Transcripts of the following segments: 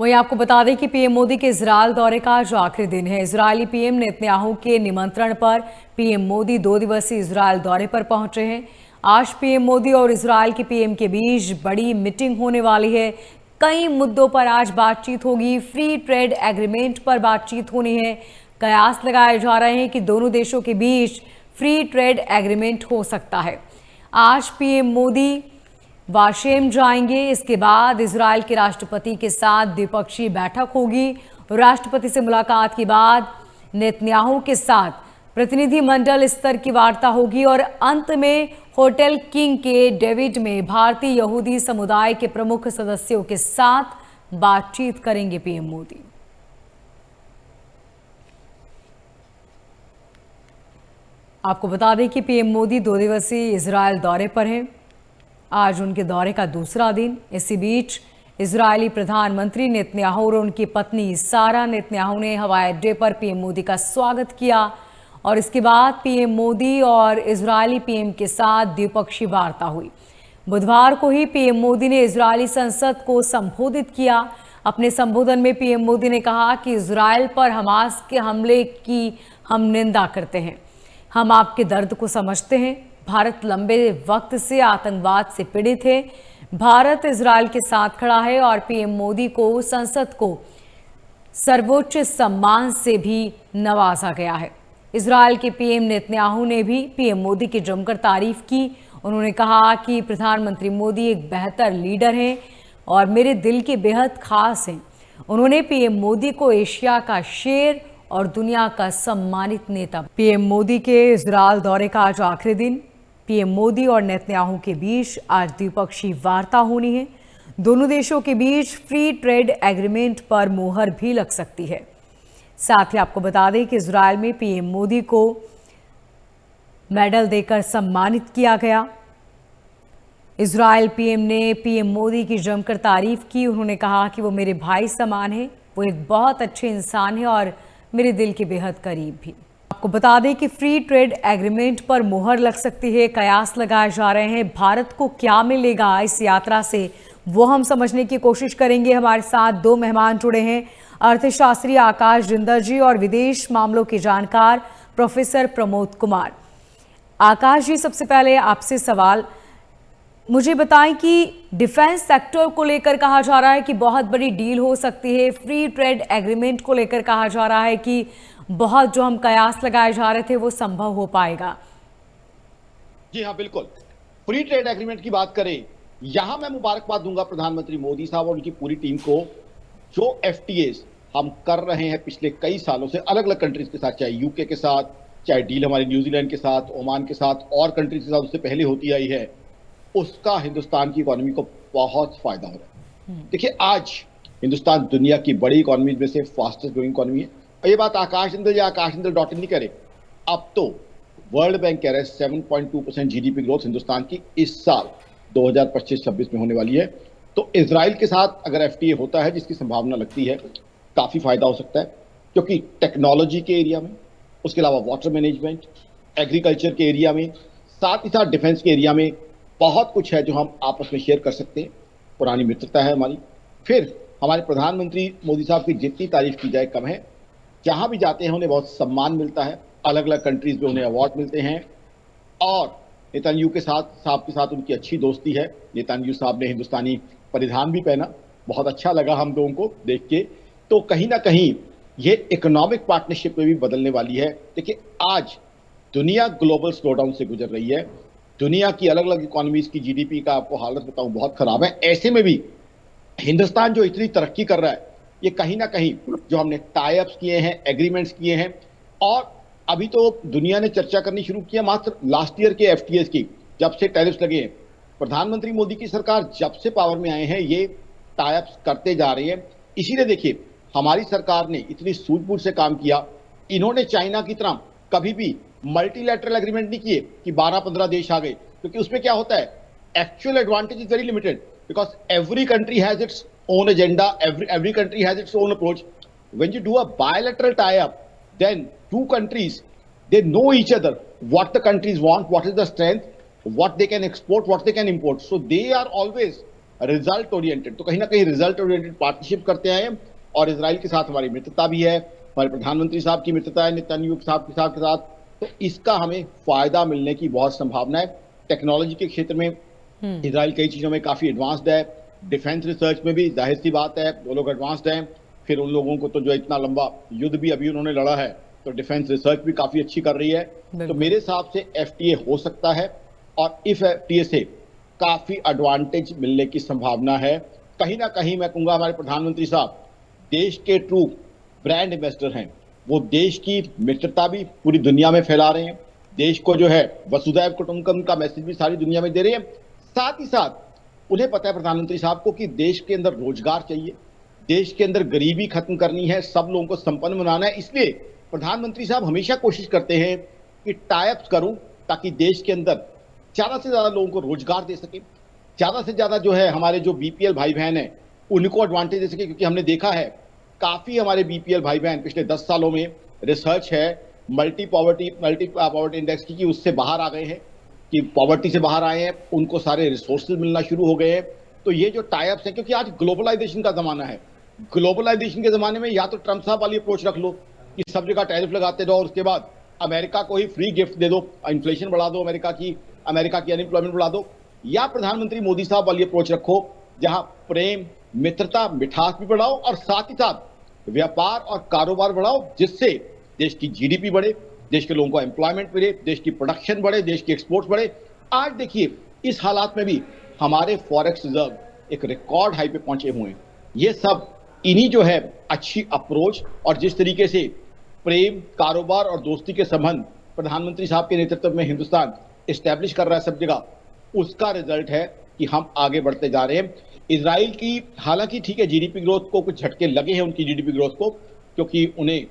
वहीं आपको बता दें कि पीएम मोदी के इजरायल दौरे का आज आखिरी दिन है। इजरायली पीएम नेतन्याहू के निमंत्रण पर पीएम मोदी 2 दिवसीय इजरायल दौरे पर पहुंचे हैं। आज पीएम मोदी और इजरायल के पीएम के बीच बड़ी मीटिंग होने वाली है। कई मुद्दों पर आज बातचीत होगी। फ्री ट्रेड एग्रीमेंट पर बातचीत होनी है। कयास लगाए जा रहे हैं कि दोनों देशों के बीच फ्री ट्रेड एग्रीमेंट हो सकता है। आज पीएम मोदी वाशेम जाएंगे। इसके बाद इजरायल के राष्ट्रपति के साथ द्विपक्षीय बैठक होगी। राष्ट्रपति से मुलाकात के बाद नेतन्याहू के साथ प्रतिनिधिमंडल स्तर की वार्ता होगी और अंत में होटल किंग के डेविड में भारतीय यहूदी समुदाय के प्रमुख सदस्यों के साथ बातचीत करेंगे पीएम मोदी। आपको बता दें कि पीएम मोदी 2 दिवसीय इजरायल दौरे पर हैं। आज उनके दौरे का दूसरा दिन। इसी बीच इजरायली प्रधानमंत्री नेतन्याहू और उनकी पत्नी सारा नेतन्याहू ने हवाई अड्डे पर पीएम मोदी का स्वागत किया और इसके बाद पीएम मोदी और इजरायली पीएम के साथ द्विपक्षीय वार्ता हुई। बुधवार को ही पीएम मोदी ने इजरायली संसद को संबोधित किया। अपने संबोधन में पीएम मोदी ने कहा कि इजरायल पर हमास के हमले की हम निंदा करते हैं। हम आपके दर्द को समझते हैं। भारत लंबे वक्त से आतंकवाद से पीड़ित है। भारत इजरायल के साथ खड़ा है और पीएम मोदी को संसद को सर्वोच्च सम्मान से भी नवाजा गया है। इजरायल के पीएम नेतन्याहू ने भी पीएम मोदी की जमकर तारीफ की। उन्होंने कहा कि प्रधानमंत्री मोदी एक बेहतर लीडर हैं और मेरे दिल के बेहद खास हैं। उन्होंने पीएम मोदी को एशिया का शेर और दुनिया का सम्मानित नेता। पीएम मोदी के इजरायल दौरे का आज आखिरी दिन। पीएम मोदी और नेतन्याहू के बीच आज द्विपक्षीय वार्ता होनी है। दोनों देशों के बीच फ्री ट्रेड एग्रीमेंट पर मोहर भी लग सकती है। साथ ही आपको बता दें कि इजरायल में पीएम मोदी को मेडल देकर सम्मानित किया गया। इजरायल पीएम ने पीएम मोदी की जमकर तारीफ की। उन्होंने कहा कि वो मेरे भाई समान है, वो एक बहुत अच्छे इंसान है और मेरे दिल के बेहद करीब भी। आपको बता दें कि फ्री ट्रेड एग्रीमेंट पर मोहर लग सकती है। कयास लगाए जा रहे हैं भारत को क्या मिलेगा इस यात्रा से, वो हम समझने की कोशिश करेंगे। हमारे साथ 2 मेहमान जुड़े हैं, अर्थशास्त्री आकाश जिंदल जी और विदेश मामलों के जानकार प्रोफेसर प्रमोद कुमार। आकाश जी, सबसे पहले आपसे सवाल, मुझे बताएं कि डिफेंस सेक्टर को लेकर कहा जा रहा है कि बहुत बड़ी डील हो सकती है। फ्री ट्रेड एग्रीमेंट को लेकर कहा जा रहा है कि बहुत जो हम कयास लगाए जा रहे थे वो संभव हो पाएगा। जी हाँ, बिल्कुल। फ्री ट्रेड एग्रीमेंट की बात करें, यहां मैं मुबारकबाद दूंगा प्रधानमंत्री मोदी साहब और उनकी पूरी टीम को। जो एफटीएस हम कर रहे हैं पिछले कई सालों से अलग अलग कंट्रीज के साथ, चाहे यूके के साथ, चाहे डील हमारे न्यूजीलैंड के साथ, ओमान के साथ और कंट्रीज के साथ उससे पहले होती आई है, उसका हिंदुस्तान की इकोनॉमी को बहुत फायदा हो रहा है। देखिए, आज हिंदुस्तान दुनिया की बड़ी इकोनॉमी में से फास्टेस्ट ग्रोइंग इकोनॉमी है। और ये बात आकाश जिंदल या आकाश जिंदल डॉट इन नहीं करे, अब तो वर्ल्ड बैंक कह रहा है 7.2% जीडीपी ग्रोथ हिंदुस्तान की इस साल 2025-26 में होने वाली है। तो इजराइल के साथ अगर एफटीए होता है, जिसकी संभावना लगती है, काफी फायदा हो सकता है, क्योंकि टेक्नोलॉजी के एरिया में, उसके अलावा वाटर मैनेजमेंट, एग्रीकल्चर के एरिया में, साथ ही साथ डिफेंस के एरिया में बहुत कुछ है जो हम आपस में शेयर कर सकते हैं। पुरानी मित्रता है हमारी। फिर हमारे प्रधानमंत्री मोदी साहब की जितनी तारीफ की जाए कम है। जहां भी जाते हैं उन्हें बहुत सम्मान मिलता है, अलग अलग कंट्रीज में उन्हें अवार्ड मिलते हैं और नेतन्याहू के साथ उनकी अच्छी दोस्ती है। नेतन्याहू साहब ने हिंदुस्तानी परिधान भी पहना, बहुत अच्छा लगा हम लोगों को देख के। तो कहीं ना कहीं ये इकोनॉमिक पार्टनरशिप में भी बदलने वाली है। देखिए, आज दुनिया ग्लोबल स्लोडाउन से गुजर रही है। दुनिया की अलग अलग इकोनॉमीज की जीडीपी का आपको हालत बताऊं बहुत खराब है। ऐसे में भी हिंदुस्तान जो इतनी तरक्की कर रहा है, ये कहीं ना कहीं जो हमने टाई अप्स किए हैं, एग्रीमेंट्स किए हैं, और अभी तो दुनिया ने चर्चा करनी शुरू किया मात्र लास्ट ईयर के एफटीएस की, जब से टैरिफ्स लगे हैं। प्रधानमंत्री मोदी की सरकार जब से पावर में आए हैं, ये टाई अप्स करते जा रहे हैं। इसीलिए देखिए, हमारी सरकार ने इतनी सूझबूझ से काम किया। इन्होंने चाइना की तरह कभी भी मल्टीलैटरल एग्रीमेंट नहीं किए कि 12-15 देश आ गए, क्योंकि उसमें क्या होता है, actual advantage is very limited, because every country has its own agenda, every country has its own approach. When you do a bilateral tie-up, then two countries, they know each other, what the countries want, what is the strength, what they can export, what they can import. So they are always result oriented, तो कहीं ना कहीं result oriented partnership करते आए हैं। और Israel के साथ हमारी मित्रता भी है, हमारे प्रधानमंत्री साहब की मित्रता है नेतन्याहू साहब के साथ, तो इसका हमें फायदा मिलने की बहुत संभावना है। टेक्नोलॉजी के क्षेत्र में इसराइल कई चीज़ों में काफ़ी एडवांस्ड है, डिफेंस रिसर्च में भी जाहिर सी बात है वो लोग एडवांस्ड हैं। फिर उन लोगों को तो जो इतना लंबा युद्ध भी अभी उन्होंने लड़ा है, तो डिफेंस रिसर्च भी काफ़ी अच्छी कर रही है। तो मेरे हिसाब से एफटीए हो सकता है, और इस एफटीए से काफ़ी एडवांटेज मिलने की संभावना है। कहीं ना कहीं मैं कहूँगा हमारे प्रधानमंत्री साहब देश के ट्रू ब्रांड एम्बेसडर हैं। वो देश की मित्रता भी पूरी दुनिया में फैला रहे हैं, देश को जो है वसुधैव कुटुंबकम का मैसेज भी सारी दुनिया में दे रहे हैं। साथ ही साथ उन्हें पता है प्रधानमंत्री साहब को कि देश के अंदर रोजगार चाहिए, देश के अंदर गरीबी खत्म करनी है, सब लोगों को संपन्न बनाना है। इसलिए प्रधानमंत्री साहब हमेशा कोशिश करते हैं कि टाइप्स करूं ताकि देश के अंदर ज्यादा से ज्यादा लोगों को रोजगार दे सके, ज्यादा से ज्यादा जो है हमारे जो बीपीएल भाई बहन है उनको एडवांटेज दे सके। क्योंकि हमने देखा है काफी हमारे बीपीएल भाई बहन पिछले 10 सालों में रिसर्च है मल्टी पॉवर्टी इंडेक्स की, उससे बाहर आ गए हैं, कि पॉवर्टी से बाहर आए हैं, उनको सारे रिसोर्सेज मिलना शुरू हो गए हैं। तो ये जो टाइप्स है, क्योंकि आज ग्लोबलाइजेशन का जमाना है, ग्लोबलाइजेशन के जमाने में या तो ट्रम्प साहब वाली अप्रोच रख लो कि सब जगह टैरिफ लगाते रहो और उसके बाद अमेरिका को ही फ्री गिफ्ट दे दो, इन्फ्लेशन बढ़ा दो, अमेरिका की अनएम्प्लॉयमेंट बढ़ा दो, या प्रधानमंत्री मोदी साहब वाली अप्रोच रखो जहां प्रेम, मित्रता, मिठास भी बढ़ाओ और साथ ही साथ व्यापार और कारोबार बढ़ाओ, जिससे देश की जीडीपी बढ़े, देश के लोगों को एम्प्लॉयमेंट मिले, देश की प्रोडक्शन बढ़े, देश की एक्सपोर्ट्स बढ़े। आज देखिए इस हालात में भी हमारे फॉरेक्स रिजर्व एक रिकॉर्ड हाई पे पहुंचे हुए हैं। ये सब इन्हीं जो है अच्छी अप्रोच और जिस तरीके से प्रेम, कारोबार और दोस्ती के संबंध प्रधानमंत्री साहब के नेतृत्व में हिंदुस्तान इस्टेब्लिश कर रहा है सब जगह, उसका रिजल्ट है कि हम आगे बढ़ते जा रहे हैं। इजराइल की हालांकि ठीक है जीडीपी ग्रोथ को कुछ झटके लगे हैं उनकी जीडीपी ग्रोथ को, क्योंकि उन्हें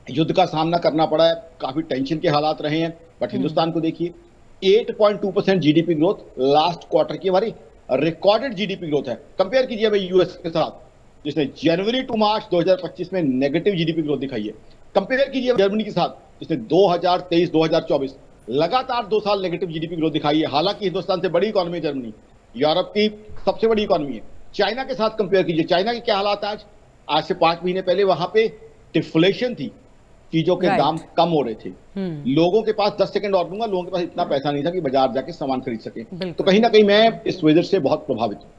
युद्ध का सामना करना पड़ा है, काफी टेंशन के हालात रहे हैं। बट हिंदुस्तान को देखिए 8.2% जीडीपी ग्रोथ लास्ट क्वार्टर की हमारी रिकॉर्डेड जीडीपी ग्रोथ है। कंपेयर कीजिए भाई यूएस के साथ, जिसने जनवरी टू मार्च 2025 में नेगेटिव जीडीपी ग्रोथ दिखाई है। कंपेयर कीजिए जर्मनी के साथ, जिसने 2023-2024 लगातार 2 साल नेगेटिव जीडीपी ग्रोथ दिखाई है। हालांकि हिंदुस्तान से बड़ी इकोनॉमी है जर्मनी, यूरोप की सबसे बड़ी इकोनॉमी है। चाइना के साथ कंपेयर कीजिए, चाइना के क्या हालात आज से 5 महीने पहले वहां पे डिफ्लेशन थी, चीजों के दाम कम हो रहे थे, लोगों के पास 10 सेकंड और दूंगा, लोगों के पास इतना पैसा नहीं था कि बाजार जाके सामान खरीद सके। तो कहीं ना कहीं मैं इस वजह से बहुत प्रभावित हूं।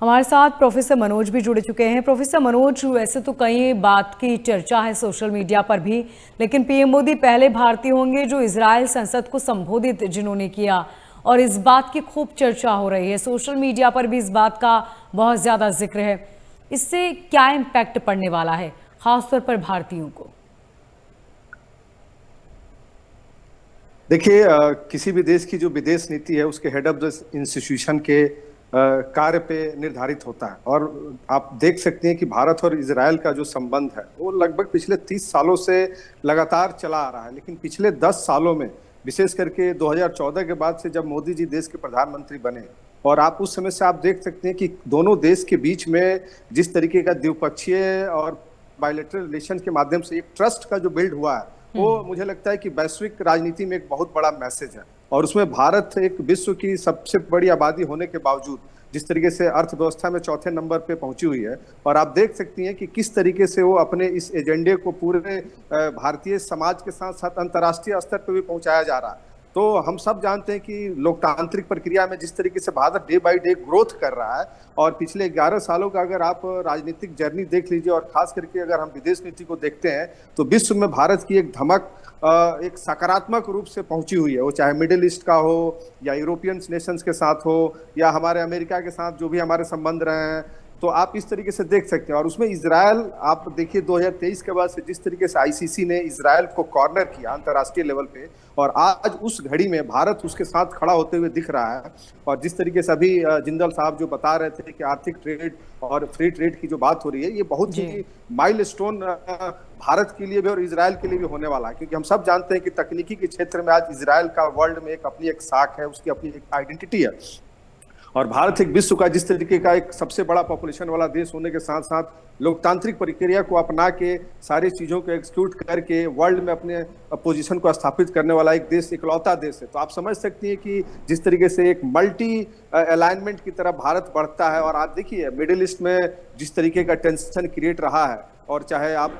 हमारे साथ प्रोफेसर मनोज भी जुड़ चुके हैं। प्रोफेसर मनोज, वैसे तो कई बात की चर्चा है सोशल मीडिया पर भी, लेकिन पीएम मोदी पहले भारतीय होंगे जो इजराइल संसद को संबोधित जिन्होंने किया, और इस बात की खूब चर्चा हो रही है, सोशल मीडिया पर भी इस बात का बहुत ज़्यादा जिक्र है। इससे क्या इम्पैक्ट पड़ने वाला है खासतौर पर भारतीयों को? देखिए, किसी भी देश की जो विदेश नीति है उसके हेड ऑफ द इंस्टीट्यूशन के कार्य पे निर्धारित होता है। और आप देख सकते हैं कि भारत और इजराइल का जो संबंध है वो लगभग पिछले 30 सालों से लगातार चला आ रहा है। लेकिन पिछले 10 सालों में, विशेष करके 2014 के बाद से जब मोदी जी देश के प्रधानमंत्री बने, और आप उस समय से आप देख सकते हैं कि दोनों देश के बीच में जिस तरीके का द्विपक्षीय और बायलैटरल रिलेशन के माध्यम से एक ट्रस्ट का जो बिल्ड हुआ है, वो मुझे लगता है कि वैश्विक राजनीति में एक बहुत बड़ा मैसेज है। और उसमें भारत एक विश्व की सबसे बड़ी आबादी होने के बावजूद जिस तरीके से अर्थव्यवस्था में चौथे नंबर पे पहुंची हुई है, और आप देख सकती हैं कि किस तरीके से वो अपने इस एजेंडे को पूरे भारतीय समाज के साथ साथ अंतर्राष्ट्रीय स्तर पर भी पहुंचाया जा रहा है। तो हम सब जानते हैं कि लोकतांत्रिक प्रक्रिया में जिस तरीके से Bharat day by day growth कर रहा है, और पिछले 11 सालों का अगर आप राजनीतिक जर्नी देख लीजिए, और खास करके अगर हम विदेश नीति को देखते हैं, तो विश्व में भारत की एक धमक एक सकारात्मक रूप से पहुंची हुई है। वो चाहे मिडिल ईस्ट का हो, या यूरोपियन नेशंस के साथ हो, या हमारे अमेरिका के साथ जो भी हमारे संबंध रहे हैं, तो आप इस तरीके से देख सकते हैं। और उसमें इजराइल, आप देखिए 2023 के बाद से जिस तरीके से आईसीसी ने इजराइल को कॉर्नर किया अंतर्राष्ट्रीय लेवल पे, और आज उस घड़ी में भारत उसके साथ खड़ा होते हुए दिख रहा है। और जिस तरीके से अभी जिंदल साहब जो बता रहे थे कि आर्थिक ट्रेड और फ्री ट्रेड की जो बात हो रही है, ये बहुत ही माइलस्टोन भारत के लिए भी और इजराइल के लिए भी होने वाला है। क्योंकि हम सब जानते हैं कि तकनीकी के क्षेत्र में आज इजराइल का वर्ल्ड में एक अपनी एक साख है, उसकी अपनी एक आइडेंटिटी है। और भारत एक विश्व का जिस तरीके का एक सबसे बड़ा पॉपुलेशन वाला देश होने के साथ साथ लोकतांत्रिक प्रक्रिया को अपना के सारी चीजों को एक्सिक्यूट करके वर्ल्ड में अपने पोजीशन को स्थापित करने वाला एक देश, इकलौता देश है। तो आप समझ सकती हैं कि जिस तरीके से एक मल्टी अलाइनमेंट की तरफ भारत बढ़ता है। और आप देखिए मिडिल ईस्ट में जिस तरीके का टेंशन क्रिएट रहा है, और चाहे आप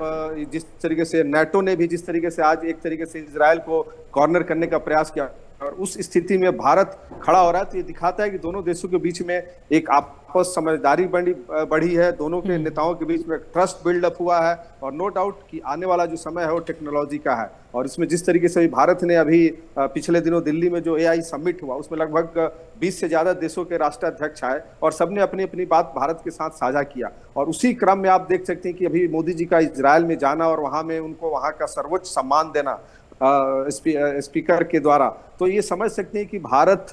जिस तरीके से नाटो ने भी जिस तरीके से आज एक तरीके से इजराइल को कॉर्नर करने का प्रयास किया, और उस स्थिति में भारत खड़ा हो रहा है, तो ये दिखाता है कि दोनों देशों के बीच में एक आपस समझदारी बढ़ी है, दोनों के नेताओं के बीच में ट्रस्ट बिल्डअप हुआ है। और नो डाउट कि आने वाला जो समय है वो टेक्नोलॉजी का है। और इसमें जिस तरीके से भारत ने अभी पिछले दिनों दिल्ली में जो AI समिट हुआ, उसमें लगभग 20 से ज्यादा देशों के राष्ट्राध्यक्ष आए और सबने अपनी अपनी बात भारत के साथ साझा किया। और उसी क्रम में आप देख सकते हैं कि अभी मोदी जी का इजराइल में जाना और वहां में उनको वहां का सर्वोच्च सम्मान देना स्पीकर के द्वारा, तो ये समझ सकते हैं कि भारत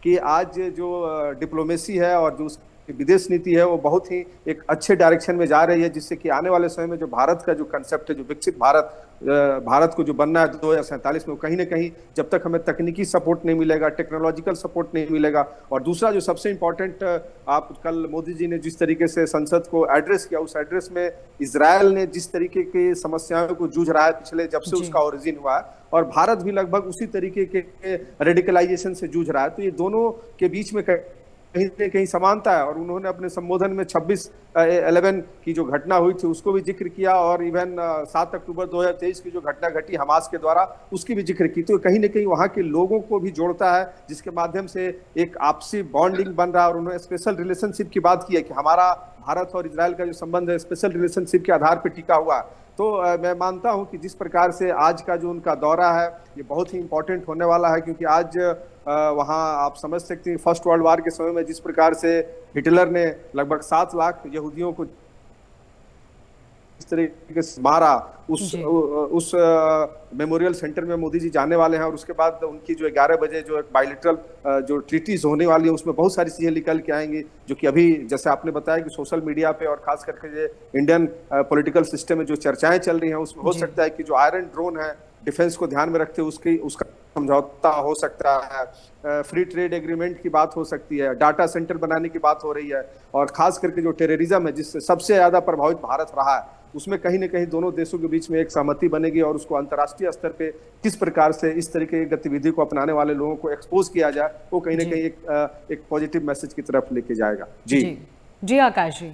की आज जो डिप्लोमेसी है और जो उसकी विदेश नीति है वो बहुत ही एक अच्छे डायरेक्शन में जा रही है, जिससे कि आने वाले समय में जो भारत का जो कंसेप्ट है, जो विकसित भारत को जो बनना है 2047 में, कहीं ना कहीं जब तक हमें तकनीकी सपोर्ट नहीं मिलेगा, टेक्नोलॉजिकल सपोर्ट नहीं मिलेगा। और दूसरा जो सबसे इंपॉर्टेंट, आप कल मोदी जी ने जिस तरीके से संसद को एड्रेस किया, उस एड्रेस में इजराइल ने जिस तरीके की समस्याओं को जूझ रहा है पिछले जब से उसका ओरिजिन हुआ है, और भारत भी लगभग उसी तरीके के रेडिकलाइजेशन से जूझ रहा है, तो ये दोनों के बीच में कहीं न कहीं समानता है। और उन्होंने अपने संबोधन में 26/11 की जो घटना हुई थी उसको भी जिक्र किया, और इवन 7 अक्टूबर 2023 की जो घटना घटी हमास के द्वारा उसकी भी जिक्र की। तो कहीं न कहीं वहाँ के लोगों को भी जोड़ता है, जिसके माध्यम से एक आपसी बॉन्डिंग बन रहा है। और उन्होंने स्पेशल रिलेशनशिप की बात की है कि हमारा भारत और इजराइल का जो संबंध है स्पेशल रिलेशनशिप के आधार पर टिका हुआ है। तो मैं मानता हूं कि जिस प्रकार से आज का जो उनका दौरा है ये बहुत ही इंपॉर्टेंट होने वाला है, क्योंकि आज वहां आप समझ सकते हैं फर्स्ट वर्ल्ड वॉर के समय में जिस प्रकार से हिटलर ने लगभग 7 लाख यहूदियों को इस तरीके से मारा, उस मेमोरियल सेंटर में मोदी जी जाने वाले हैं। और उसके बाद उनकी जो 11 बजे जो एक बायलैटरल जो ट्रीटीज होने वाली है उसमें बहुत सारी चीजें निकल के आएंगी, जो कि अभी जैसे आपने बताया कि सोशल मीडिया पे और खास करके जो इंडियन पॉलिटिकल सिस्टम में जो चर्चाएं चल रही हैं उसमें हो सकता है कि जो आयरन ड्रोन है डिफेंस को ध्यान में रखते हुए उसका समझौता हो सकता है, फ्री ट्रेड एग्रीमेंट की बात हो सकती है, डाटा सेंटर बनाने की बात हो रही है, और खास करके जो टेररिज्म है जिससे सबसे ज्यादा प्रभावित भारत रहा है उसमें कहीं ना कहीं दोनों देशों के बीच में एक सहमति बनेगी, और उसको अंतर्राष्ट्रीय स्तर पे किस प्रकार से इस तरीके की गतिविधि को अपनाने वाले लोगों को एक्सपोज किया जाए, वो कहीं ना कहीं एक पॉजिटिव मैसेज की तरफ लेके जाएगा। जी आकाश जी।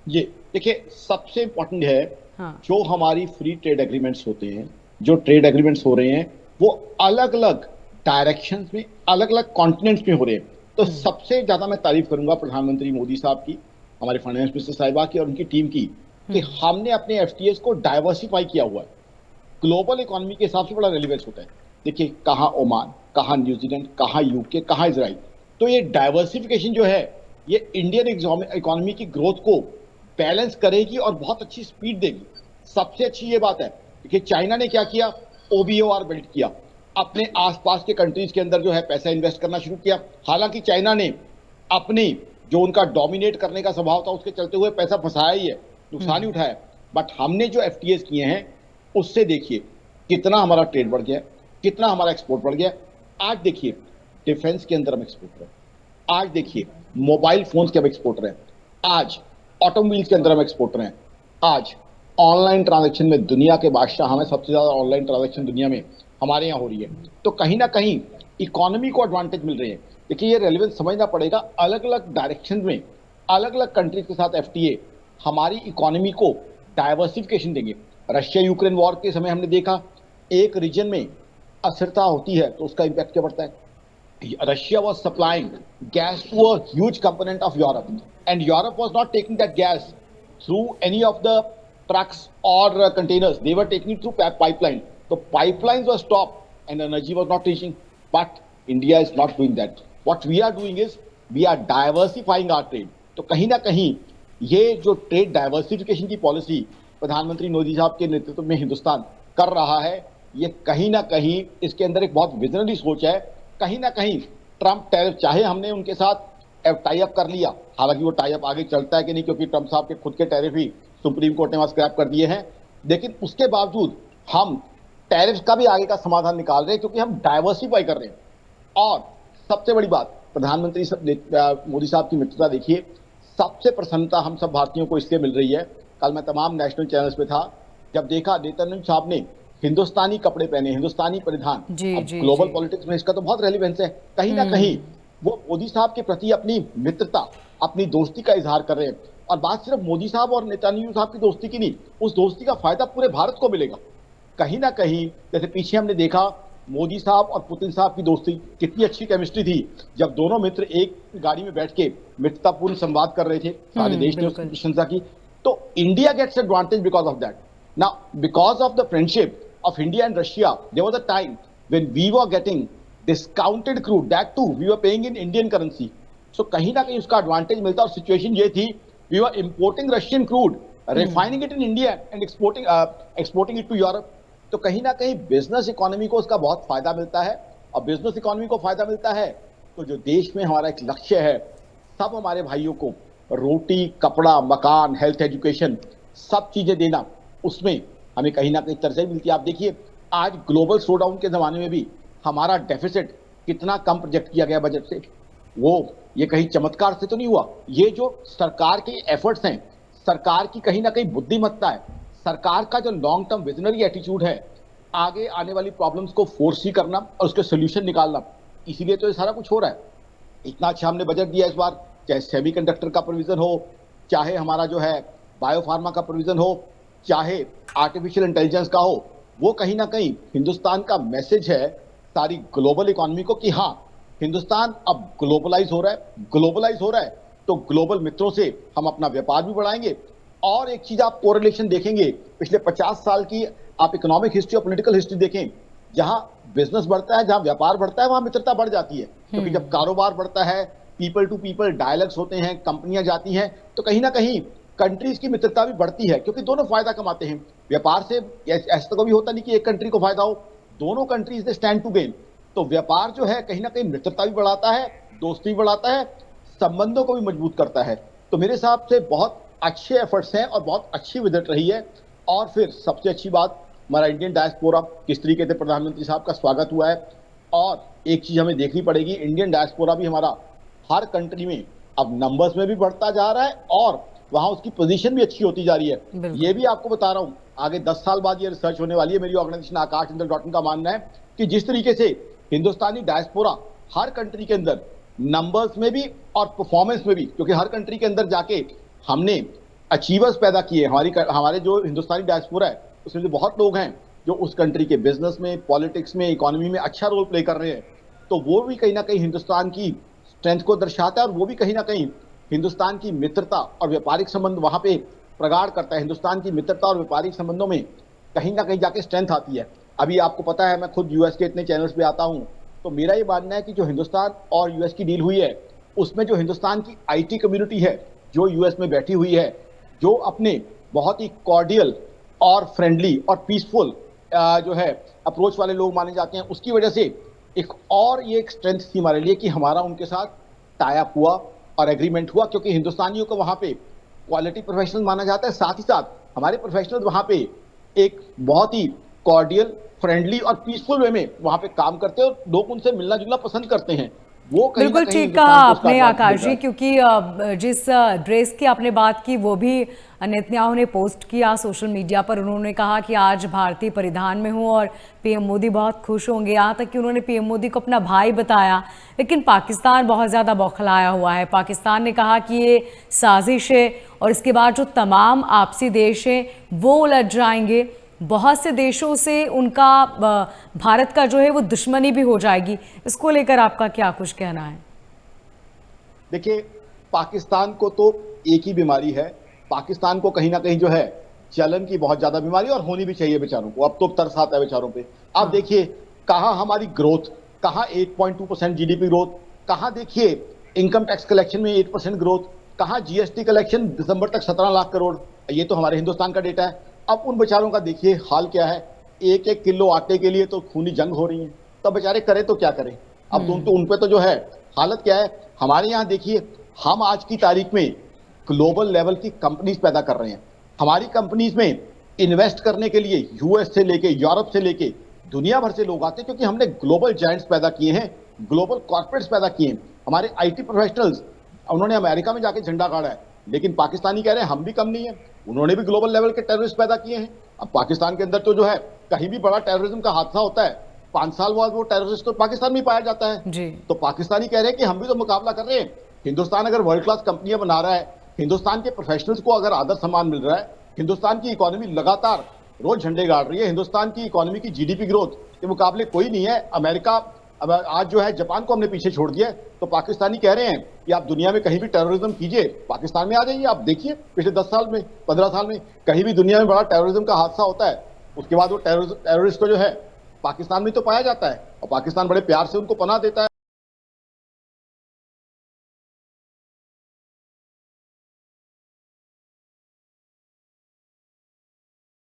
जी देखिए, सबसे इंपॉर्टेंट है जो हमारी फ्री ट्रेड एग्रीमेंट्स होते हैं, जो ट्रेड एग्रीमेंट्स हो रहे हैं वो अलग अलग डायरेक्शंस में, अलग अलग कॉन्टिनेंट्स में हो रहे हैं। तो सबसे ज्यादा मैं तारीफ करूंगा प्रधानमंत्री मोदी साहब की, हमारे फाइनेंस मिनिस्टर साहिबा की और उनकी टीम की, कि हमने अपने एफटीएस को डाइवर्सिफाई किया हुआ है। ग्लोबल इकोनॉमी के हिसाब से बड़ा रेलिवेंस होता है। देखिए कहाँ ओमान, कहाँ न्यूजीलैंड, कहाँ यूके, कहाँ इजराइल। तो ये डाइवर्सिफिकेशन जो है ये इंडियन इकोनॉमी की ग्रोथ को बैलेंस करेगी और बहुत अच्छी स्पीड देगी। सबसे अच्छी ये बात है कि चाइना ने क्या किया, OBOR बिल्ड किया, अपने आसपास के कंट्रीज के अंदर जो है पैसा इन्वेस्ट करना शुरू किया। हालांकि चाइना ने अपनी जो उनका डोमिनेट करने का स्वभाव था उसके चलते हुए पैसा फंसाया ही है, नुकसान ही उठाया। बट हमने जो FTAs किए हैं उससे देखिए कितना हमारा ट्रेड बढ़ गया, कितना हमारा एक्सपोर्ट बढ़ गया। आज देखिए डिफेंस के अंदर हम एक्सपोर्टर हैं, आज देखिए मोबाइल फोन्स के हम एक्सपोर्टर हैं, आज ऑटोमोबाइल्स के अंदर हम एक्सपोर्टर हैं, आज ऑनलाइन ट्रांजैक्शन में दुनिया के बादशाह हमें, सबसे ज्यादा ऑनलाइन ट्रांजैक्शन दुनिया में हमारे यहाँ हो रही है। तो कहीं ना कहीं इकोनॉमी को एडवांटेज मिल रहे हैं। देखिए ये रेलेवेंस समझना पड़ेगा, अलग अलग डायरेक्शन में अलग अलग कंट्रीज के साथ FTA हमारी इकोनॉमी को डाइवर्सिफिकेशन देंगे। रशिया यूक्रेन वॉर के समय हमने देखा एक रीजन में अस्थिरता होती है तो उसका इंपैक्ट क्या पड़ता है। Russia was supplying gas to a huge component of Europe, and Europe was not taking that gas through any of the trucks or containers. They were taking it through pipeline. The pipelines were stopped and energy was not reaching. But India is not doing that. What we are doing is we are diversifying our trade. तो कहीं ना कहीं ये जो trade diversification की policy प्रधानमंत्री मोदी साहब के नेतृत्व में हिंदुस्तान कर रहा है, ये कहीं ना कहीं इसके अंदर एक बहुत विजनरी सोच है। कहीं ना कहीं ट्रंप टैरिफ, चाहे हमने उनके साथ टाई अप कर लिया, हालांकि वो टाई अप आगे चलता है कि नहीं, क्योंकि ट्रंप साहब के खुद के टैरिफ ही सुप्रीम कोर्ट ने वहां स्क्रैप कर दिए हैं, लेकिन उसके बावजूद हम टैरिफ का भी आगे का समाधान निकाल रहे हैं क्योंकि हम डाइवर्सिफाई कर रहे हैं। और सबसे बड़ी बात, प्रधानमंत्री मोदी साहब की मित्रता देखिए, सबसे प्रसन्नता हम सब भारतीयों को इसलिए मिल रही है। कल मैं तमाम नेशनल चैनल्स पे था, जब देखा नेतन्याहू साहब ने हिंदुस्तानी कपड़े पहने, हिंदुस्तानी परिधान। जी अब जी ग्लोबल जी। पॉलिटिक्स में इसका तो बहुत रेलिवेंस है। कहीं ना कहीं वो मोदी साहब के प्रति अपनी मित्रता, अपनी दोस्ती का इजहार कर रहे हैं। और बात सिर्फ मोदी साहब और नेतन्याहू साहब की दोस्ती की नहीं, उस दोस्ती का फायदा पूरे भारत को मिलेगा। कहीं ना कहीं जैसे पीछे हमने देखा मोदी साहब और पुतिन साहब की दोस्ती, कितनी अच्छी केमिस्ट्री थी जब दोनों मित्र एक गाड़ी में बैठ के मित्रतापूर्ण संवाद कर रहे थे। सारे देश ने उसकी बिल्कुल। प्रशंसा की। तो India gets advantage because of that. Now because of the friendship of India and Russia, there was a time when we were getting discounted crude, that too we were paying in Indian currency. So कहीं ना कहीं उसका advantage मिलता। और situation ये थी, we were importing Russian crude, refining it in India and exporting it to Europe. तो कहीं ना कहीं बिजनेस इकोनॉमी को उसका बहुत फायदा मिलता है। और बिजनेस इकोनॉमी को फायदा मिलता है तो जो देश में हमारा एक लक्ष्य है, सब हमारे भाइयों को रोटी, कपड़ा, मकान, हेल्थ, एजुकेशन, सब चीजें देना, उसमें हमें कहीं ना कहीं तरजीह मिलती है। आप देखिए आज ग्लोबल स्लोडाउन के जमाने में भी हमारा डेफिसिट कितना कम प्रोजेक्ट किया गया बजट से। वो ये कहीं चमत्कार से तो नहीं हुआ। ये जो सरकार के एफर्ट्स हैं, सरकार की कहीं ना कहीं बुद्धिमत्ता है, सरकार का जो लॉन्ग टर्म विजनरी एटीट्यूड है, आगे आने वाली प्रॉब्लम्स को फोर्सी करना और उसके सोल्यूशन निकालना, इसीलिए तो ये सारा कुछ हो रहा है। इतना अच्छा हमने बजट दिया इस बार, चाहे सेमीकंडक्टर का प्रोविजन हो, चाहे हमारा जो है बायोफार्मा का प्रोविजन हो, चाहे आर्टिफिशियल इंटेलिजेंस का हो। वो कहीं ना कहीं हिंदुस्तान का मैसेज है सारी ग्लोबल इकोनॉमी को कि हाँ, हिंदुस्तान अब ग्लोबलाइज हो रहा है। ग्लोबलाइज हो रहा है तो ग्लोबल मित्रों से हम अपना व्यापार भी बढ़ाएंगे। और एक चीज आप कोरिलेशन देखेंगे, पिछले 50 साल की आप इकोनॉमिक हिस्ट्री और पॉलिटिकल हिस्ट्री देखें, जहां बिजनेस बढ़ता है, जहां व्यापार बढ़ता है, वहां मित्रता बढ़ जाती है। क्योंकि जब कारोबार बढ़ता है, पीपल टू पीपल डायलॉग्स होते हैं, कंपनियां जाती हैं, तो कहीं ना कहीं कंट्रीज की मित्रता भी बढ़ती है, क्योंकि दोनों फायदा कमाते हैं व्यापार से। ऐसा तो कभी होता नहीं कि एक कंट्री को फायदा हो, दोनों countries they stand to gain. तो व्यापार जो है कहीं ना कहीं मित्रता भी बढ़ाता है, दोस्ती भी बढ़ाता है, संबंधों को भी मजबूत करता है। तो मेरे हिसाब से बहुत अच्छे एफर्ट्स हैं और बहुत अच्छी विजिट रही है। और फिर सबसे अच्छी बात, हमारा इंडियन डायस्पोरा, किस तरीके से प्रधानमंत्री साहब का स्वागत हुआ है। और एक चीज हमें देखनी पड़ेगी, इंडियन डायस्पोरा भी हमारा हर कंट्री में अब नंबर्स में भी बढ़ता जा रहा है और वहां उसकी पोजीशन भी अच्छी होती जा रही है। ये भी आपको बता रहा हूं, आगे 10 साल बाद ये रिसर्च होने वाली है। मेरी ऑर्गेनाइजेशन आकाश का मानना है कि जिस तरीके से हिंदुस्तानी डायस्पोरा हर कंट्री के अंदर नंबर्स में भी और परफॉर्मेंस में भी, क्योंकि हर कंट्री के अंदर जाके हमने अचीवर्स पैदा किए। हमारे जो हिंदुस्तानी डायस्पोरा है उसमें जो बहुत लोग हैं जो उस कंट्री के बिजनेस में, पॉलिटिक्स में, इकोनॉमी में अच्छा रोल प्ले कर रहे हैं, तो वो भी कहीं ना कहीं हिंदुस्तान की स्ट्रेंथ को दर्शाता है। और वो भी कहीं ना कहीं हिंदुस्तान की मित्रता और व्यापारिक संबंध वहां पे प्रगाढ़ करता है। हिंदुस्तान की मित्रता और व्यापारिक संबंधों में कहीं ना कहीं जाके स्ट्रेंथ आती है। अभी आपको पता है, मैं खुद यूएस के इतने चैनल्स पे आता हूं, तो मेरा ये मानना है कि जो हिंदुस्तान और यूएस की डील हुई है, उसमें जो हिंदुस्तान की आईटी कम्युनिटी है जो यूएस में बैठी हुई है, जो अपने बहुत ही कॉर्डियल और फ्रेंडली और पीसफुल जो है अप्रोच वाले लोग माने जाते हैं, उसकी वजह से एक और ये एक स्ट्रेंथ थी हमारे लिए कि हमारा उनके साथ टाई अप हुआ और एग्रीमेंट हुआ। क्योंकि हिंदुस्तानियों को वहां पे क्वालिटी प्रोफेशनल माना जाता है, साथ ही साथ हमारे प्रोफेशनल वहां पे एक बहुत ही कॉर्डियल, फ्रेंडली और पीसफुल वे में वहां पे काम करते हैं और लोग उनसे मिलना जुलना पसंद करते हैं। वो कहीं बिल्कुल ना कहीं ठीक कहा हिंदुस्तान को उसका आपने advantage आकाश मिल जी, रहा है। क्योंकि जिस ड्रेस की आपने बात की वो भी नेतन्याहू ने पोस्ट किया सोशल मीडिया पर। उन्होंने कहा कि आज भारतीय परिधान में हूँ और पीएम मोदी बहुत खुश होंगे। यहाँ तक कि उन्होंने पीएम मोदी को अपना भाई बताया। लेकिन पाकिस्तान बहुत ज़्यादा बौखलाया हुआ है। पाकिस्तान ने कहा कि ये साजिश है और इसके बाद जो तमाम आपसी देश हैं वो उलझ जाएंगे। बहुत से देशों से उनका भारत का जो है वो दुश्मनी भी हो जाएगी। इसको लेकर आपका क्या कुछ कहना है? देखिए, पाकिस्तान को तो एक ही बीमारी है, पाकिस्तान को कहीं ना कहीं जो है जलन की बहुत ज्यादा बीमारी, और होनी भी चाहिए बेचारों को। अब तो तरस आता है बेचारों पे। आप देखिए कहाँ हमारी ग्रोथ, कहाँ 8.2% जीडीपी ग्रोथ, कहाँ देखिए इनकम टैक्स कलेक्शन में 8% ग्रोथ, कहाँ जीएसटी कलेक्शन दिसंबर तक 17 लाख करोड़। ये तो हमारे हिंदुस्तान का डेटा है। अब उन बेचारों का देखिए हाल क्या है। एक एक किलो आटे के लिए तो खूनी जंग हो रही है। तब बेचारे करें तो क्या करें। अब उन पे तो जो है हालत क्या है। हमारे यहाँ देखिए, हम आज की तारीख में ग्लोबल लेवल की कंपनीज पैदा कर रहे हैं। हमारी कंपनीज में इन्वेस्ट करने के लिए यूएस से लेके, यूरोप से लेके दुनिया भर से लोग आते हैं, क्योंकि हमने ग्लोबल जायंट्स पैदा किए हैं, ग्लोबल कॉर्पोरेट्स पैदा किए हैं। हमारे आईटी प्रोफेशनल्स, उन्होंने अमेरिका में जाके झंडा गाड़ा है, लेकिन पाकिस्तानी कह रहे हैं हम भी कम नहीं है, उन्होंने भी ग्लोबल लेवल के टेररिस्ट पैदा किए हैं। अब पाकिस्तान के अंदर तो जो है कहीं भी बड़ा टेररिज्म का हादसा होता है 5 साल बाद वो टेररिस्ट तो पाकिस्तान में पाया जाता है। जी। तो पाकिस्तानी कह रहे हैं कि हम भी तो मुकाबला कर रहे हैं। हिंदुस्तान अगर वर्ल्ड क्लास कंपनियां बना रहा है, हिंदुस्तान के प्रोफेशनल्स को अगर आदर सम्मान मिल रहा है, हिंदुस्तान की इकोनॉमी लगातार रोज झंडे गाड़ रही है, हिंदुस्तान की इकोनॉमी की जीडीपी ग्रोथ के मुकाबले कोई नहीं है, अमेरिका अब आज जो है जापान को हमने पीछे छोड़ दिया है, तो पाकिस्तानी कह रहे हैं कि आप दुनिया में कहीं भी टेररिज्म कीजिए, पाकिस्तान में आ जाइए। आप देखिए पिछले 10 साल में 15 साल में कहीं भी दुनिया में बड़ा टेररिज्म का हादसा होता है, उसके बाद वो टेररिस्ट को जो है पाकिस्तान में तो पाया जाता है और पाकिस्तान बड़े प्यार से उनको पनाह देता है।